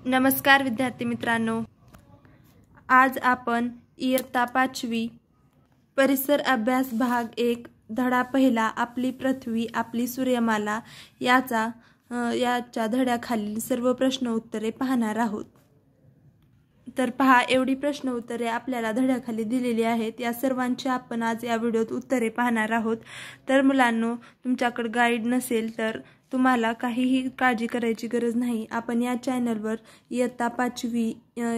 नमस्कार विद्यार्थी मित्रांनो, आज आपण इयत्ता 5वी परिसर अभ्यास भाग 1 धडा पहिला आपली पृथ्वी आपली सूर्यमाला याच्या धड्याखालील सर्व प्रश्न उत्तरे पाहणार आहोत। तर पहा, एवढी प्रश्न उत्तरे आपल्याला धड्याखाली दिलेली आहेत। या सर्वांची आपण आज या व्हिडिओत उत्तरे पाहणार आहोत। तर मुलांनो, तुमच्याकडे गाईड नसेल तर तुम्हाला काहीही काळजी करायची गरज नाही। आपण या चॅनलवर इयत्ता 5वी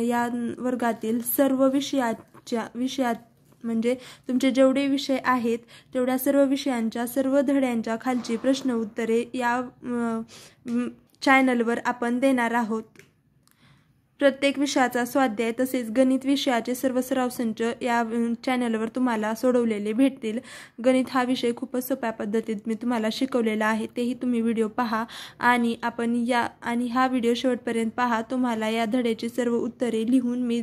या वर्गातील सर्व विषयात म्हणजे तुमचे जेवढे विषय आहेत तेवढ्या सर्व विषयांच्या सर्व धड्यांच्या खालची प्रश्न उत्तरे या चॅनलवर आपण देणार आहोत। प्रत्येक विषयाचा स्वाध्याय तसेच गणित विषयाचे सर्व सराव संच या चॅनलवर तुम्हाला सोडवलेले भेटतील। गणित हा विषय खूपच सोप्या पद्धतीत मी तुम्हाला शिकवलेला आहे, तेही तुम्ही व्हिडिओ पहा आणि हा व्हिडिओ शेवटपर्यंत पहा। तुम्हाला या धड्याची सर्व उत्तरे लिहून मी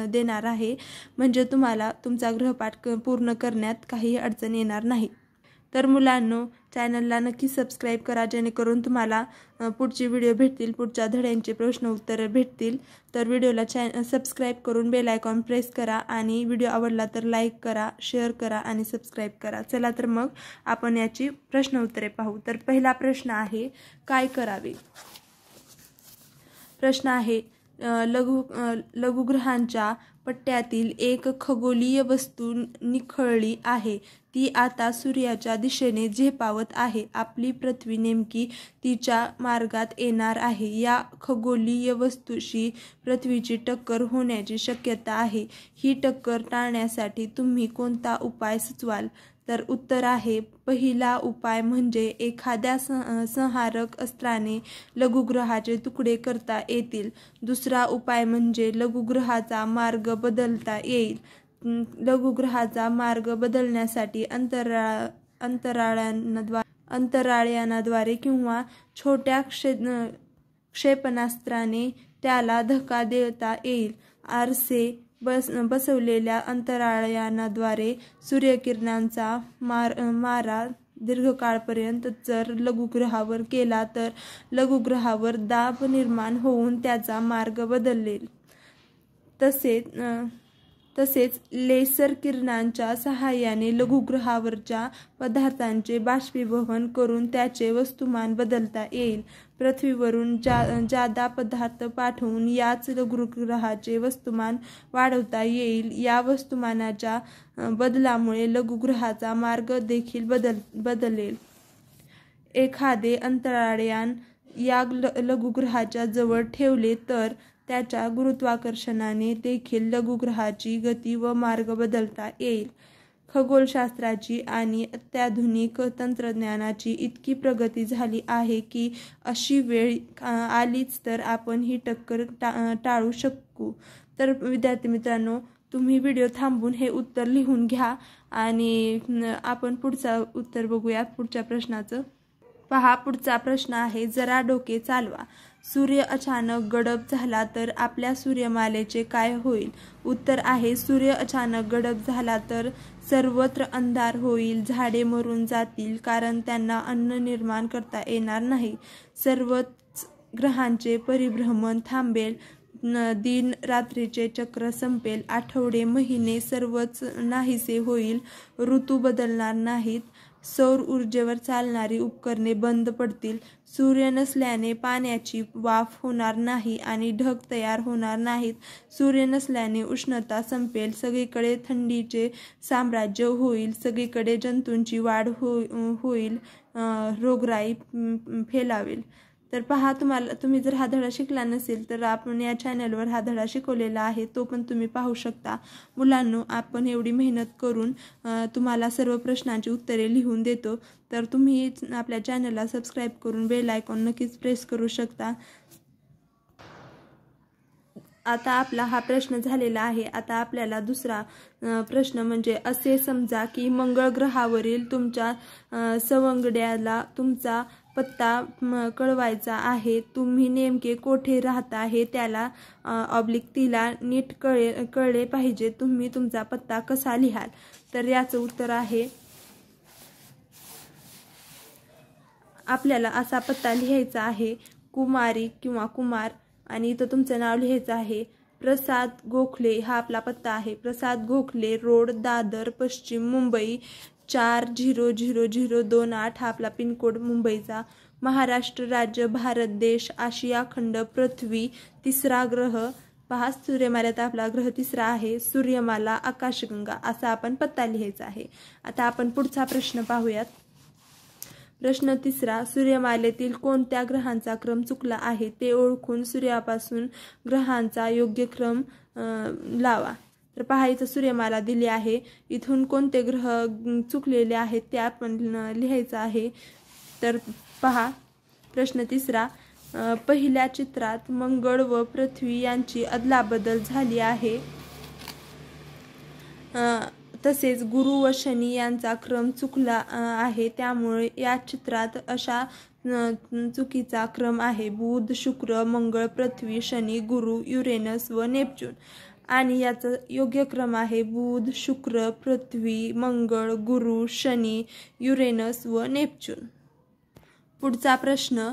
देणार आहे, म्हणजे तुम्हाला तुमचा गृहपाठ पूर्ण करण्यात काही अडचण येणार नाही। तर मुलांनो, चॅनलला नक्की सबस्क्राईब करा, जेणेकरून तुम्हाला पुढचे व्हिडिओ भेटतील, पुढच्या धड्यांचे प्रश्न उत्तरे भेटतील। तर व्हिडिओला सबस्क्राईब करून बेल आयकॉन प्रेस करा आणि व्हिडिओ आवडला तर लाईक करा, शेअर करा आणि सबस्क्राईब करा। चला तर मग आपण याची प्रश्न उत्तरे पाहू। तर पहिला प्रश्न आहे, काय करावे? प्रश्न आहे, लघुग्रहांच्या पट्ट्यातील एक खगोलीय वस्तू निखळली आहे, ती आता सूर्याच्या दिशेने झेपावत आहे। आपली पृथ्वी नेमकी तिच्या मार्गात येणार आहे। या खगोलीय वस्तूशी पृथ्वीची टक्कर होण्याची शक्यता आहे। ही टक्कर टाळण्यासाठी तुम्ही कोणता उपाय सुचवाल? तर उत्तर आहे, पहिला उपाय म्हणजे एखाद्या संहारक अस्त्राने लघुग्रहाचे तुकडे करता येतील। दुसरा उपाय म्हणजे लघुग्रहाचा मार्ग बदलता येईल। लघुग्रहाचा मार्ग बदलण्यासाठी अंतराळयानाद्वारे किंवा छोट्या क्षेपणास्त्राने त्याला धक्का देता येईल। आरसे बसवलेल्या अंतराळयानाद्वारे सूर्यकिरणांचा मारा दीर्घकाळपर्यंत जर लघुग्रहावर केला तर लघुग्रहावर दाब निर्माण होऊन त्याचा मार्ग बदलेल। तसेच लेसर किरणांच्या सहाय्याने लघुग्रहावरच्या पदार्थांचे बाष्पीभवन करून त्याचे वस्तुमान बदलता येईल। पृथ्वीवरून जादा पदार्थ पाठवून याच लघुग्रहाचे वस्तुमान वाढवता येईल। या वस्तुमानाच्या बदलामुळे लघुग्रहाचा मार्ग देखील बदलेल। एखादे अंतराळयान या लघुग्रहाच्या जवळ ठेवले तर त्याच्या गुरुत्वाकर्षणाने देखील लघुग्रहाची गती व मार्ग बदलता येईल। खगोलशास्त्राची आणि अत्याधुनिक तंत्रज्ञानाची इतकी प्रगती झाली आहे की अशी वेळ आलीच तर आपण ही टक्कर टाळू शकू। तर विद्यार्थी मित्रांनो, तुम्ही व्हिडिओ थांबून हे उत्तर लिहून घ्या आणि आपण पुढचा उत्तर बघूया पुढच्या प्रश्नाचं। पहा, पुढचा प्रश्न आहे, जरा डोके चालवा। सूर्य अचानक गडप झाला तर आपल्या सूर्यमालेचे काय होईल? उत्तर आहे, सूर्य अचानक गडप झाला तर सर्वत्र अंधार होईल, झाडे मरून जातील, कारण त्यांना अन्न निर्माण करता येणार नाही। सर्वच ग्रहांचे परिभ्रमण थांबेल, दिन रात्रीचे चक्र संपेल, आठवडे महिने सर्वच नाहीसे होईल, ऋतू बदलणार नाहीत, सौर ऊर्जेवर चालणारी उपकरणे बंद पडतील, सूर्य नसल्याने पाण्याची वाफ होणार नाही आणि ढग तयार होणार नाहीत, सूर्य नसल्याने उष्णता संपेल, सगळीकडे थंडीचे साम्राज्य होईल, सगळीकडे जंतूंची वाढ होईल, रोगराई फेलावेल। तर पहा, तुम्ही जर हा धडा शिकला नसेल तर आपण या चॅनलवर हा धडा शिकवलेला आहे, तो पण तुम्ही पाहू शकता। मुलांनो, आपण एवढी मेहनत करून तुम्हाला सर्व प्रश्नांची उत्तरे लिहून देतो, तर तुम्ही आपल्या चॅनलला सबस्क्राईब करून बेल आयकॉन नक्कीच प्रेस करू शकता। आता आपला हा प्रश्न झालेला आहे। आता आपल्याला दुसरा प्रश्न म्हणजे, असे समजा की मंगळ ग्रहावरील तुमच्या सवंगड्याला तुमचा पत्ता कळवायचा आहे, तुम्ही नेमके कोठे राहता हे त्याला तिला नीट कळले पाहिजे, तुम्ही तुमचा पत्ता कसा लिहाल? तर याचं उत्तर आहे, आपल्याला असा पत्ता लिहायचा आहे, कुमारी किंवा कुमार आणि इथं तुमचं नाव लिहायचं आहे. प्रसाद गोखले हा आपला पत्ता आहे. प्रसाद गोखले रोड, दादर, पश्चिम मुंबई 400028 हा आपला पिनकोड मुंबईचा. महाराष्ट्र राज्य, भारत देश, आशिया खंड, पृथ्वी, तिसरा ग्रह. पहा, सूर्यमालेत आपला ग्रह तिसरा आहे. सूर्यमाला, आकाशगंगा असा आपण पत्ता लिहायचा आहे. आता आपण पुढचा प्रश्न पाहूयात. प्रश्न तिसरा. सूर्यमालेतील कोणत्या ग्रहांचा क्रम चुकला आहे ते ओळखून सूर्यापासून ग्रहांचा योग्य क्रम लावा. तर पहा, इथं सूर्यमाला दिली आहे. इथून कोणते ग्रह चुकलेले आहेत ते आपण लिहायचं आहे. तर पहा, प्रश्न तिसरा. पहिल्या चित्रात मंगळ व पृथ्वी यांची अदलाबदल झाली आहे. तसेच गुरु व शनी यांचा क्रम चुकला आहे. त्यामुळे या चित्रात अशा चुकीचा क्रम आहे. बुध, शुक्र, मंगळ, पृथ्वी, शनी, गुरु, युरेनस व नेपच्यून. आणि याचा योग्य क्रम आहे बुध, शुक्र, पृथ्वी, मंगळ, गुरु, शनी, युरेनस व नेपच्यून. पुढचा प्रश्न.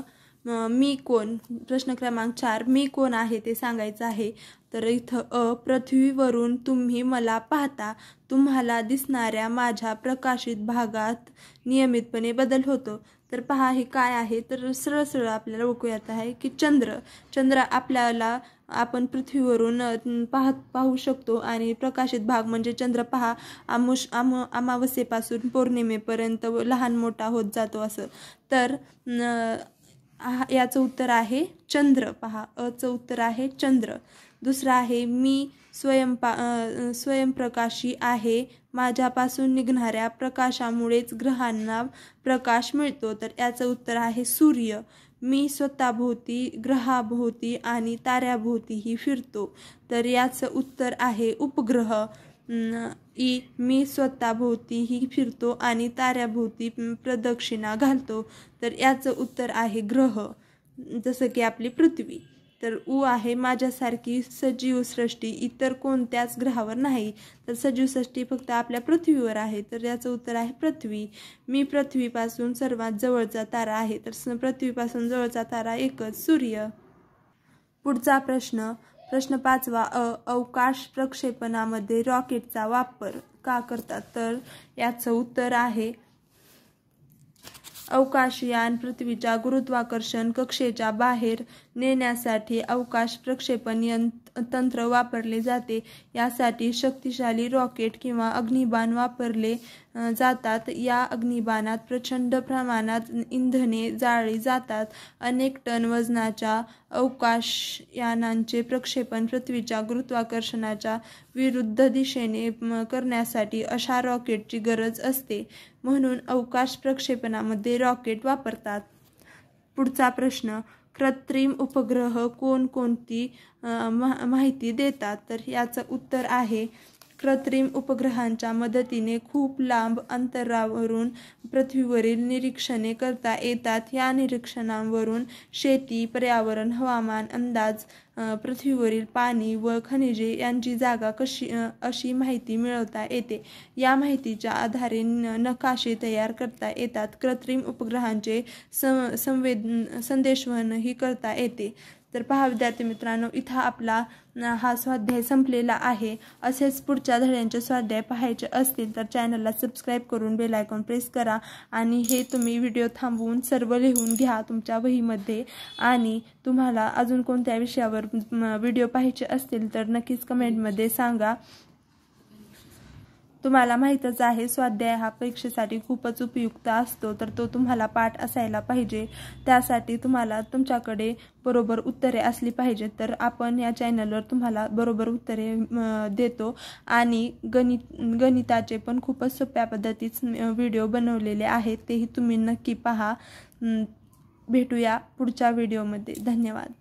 मी कोण? प्रश्न क्रमांक 4. मी कोण आहे ते सांगायचं आहे. तर इथं पृथ्वीवरून तुम्ही मला पाहता. तुम्हाला दिसणाऱ्या माझ्या प्रकाशित भागात नियमितपणे बदल होतो. तर पहा, हे काय आहे? तर सरळ सरळ आपल्याला ओळखूयात आहे की चंद्र आपल्याला आपण पृथ्वीवरून पाहू शकतो. आणि प्रकाशित भाग म्हणजे चंद्र पहा, अमावस्येपासून पौर्णिमेपर्यंत लहान मोठा होत जातो असं. तर याचं उत्तर आहे चंद्र. पहा, अचं उत्तर आहे चंद्र. दुसरा आहे मी स्वयंप्रकाशी आहे. माझ्यापासून निघणाऱ्या प्रकाशामुळेच ग्रहांना प्रकाश मिळतो. तर याचं उत्तर आहे सूर्य. मी स्वतःभोवती, ग्रहाभोवती आणि ताऱ्याभोवतीही फिरतो. तर याचं उत्तर आहे उपग्रह. मी स्वतःभोवतीही फिरतो आणि ताऱ्याभोवती प्रदक्षिणा घालतो. तर याचं उत्तर आहे ग्रह, जसं की आपली पृथ्वी. तर आहे माझ्यासारखी सजीव सृष्टी इतर कोणत्याच ग्रहावर नाही. तर सजीव सृष्टी फक्त आपल्या पृथ्वीवर आहे. तर याचं उत्तर आहे पृथ्वी. मी पृथ्वीपासून सर्वात जवळचा तारा आहे. तर पृथ्वीपासून जवळचा तारा एकच, सूर्य. पुढचा प्रश्न. प्रश्न 5. अवकाश प्रक्षेपणामध्ये रॉकेटचा वापर का करतात? तर याचं उत्तर आहे अवकाशयान पृथ्वीच्या गुरुत्वाकर्षण कक्षेच्या बाहेर नेण्यासाठी अवकाश प्रक्षेपण तंत्र वापरले जाते. यासाठी शक्तिशाली रॉकेट किंवा अग्निबाण वापरले जातात. या अग्निबाणात प्रचंड प्रमाणात इंधने जाळली जातात. अनेक टन वजनाच्या अवकाशयानांचे प्रक्षेपण पृथ्वीच्या गुरुत्वाकर्षणाच्या विरुद्ध दिशेने करण्यासाठी अशा रॉकेटची गरज असते. म्हणून अवकाश प्रक्षेपणामध्ये रॉकेट वापरतात. पुढचा प्रश्न. कृत्रिम उपग्रह कोणकोणती माहिती देतात? तर याचं उत्तर आहे कृत्रिम उपग्रहांच्या मदतीने खूप लांब अंतरावरून पृथ्वीवरील निरीक्षणे करता येतात. या निरीक्षणांवरून शेती, पर्यावरण, हवामान अंदाज, पृथ्वीवरील पाणी व खनिजे यांची जागा अशी माहिती मिळवता येते. या माहितीच्या आधारे नकाशे तयार करता येतात. कृत्रिम उपग्रहांचे संदेशवहनही करता येते. तर पहा विद्यार्थी मित्रांनो, इथं आपला हा स्वाध्याय संपलेला आहे. असेच पुढच्या धड्यांचे स्वाध्याय पाहायचे असतील तर चॅनलला सबस्क्राईब करून बेल आयकॉन प्रेस करा. आणि हे तुम्ही व्हिडिओ थांबवून सर्व लिहून घ्या तुमच्या वहीमध्ये. आणि तुम्हाला अजून कोणत्या विषयावर व्हिडिओ पाहायचे असतील तर नक्कीच कमेंटमध्ये सांगा. तुम्हाला माहीतच आहे स्वाध्याय हा परीक्षेसाठी खूपच उपयुक्त असतो. तर तो तुम्हाला पाठ असायला पाहिजे. त्यासाठी तुम्हाला तुमच्याकडे बरोबर उत्तरे असली पाहिजेत. तर आपण या चॅनलवर तुम्हाला बरोबर उत्तरे देतो. आणि गणिताचे पण खूपच सोप्या पद्धतीत व्हिडिओ बनवलेले आहेत. तेही तुम्ही नक्की पहा. भेटूया पुढच्या व्हिडिओमध्ये. धन्यवाद.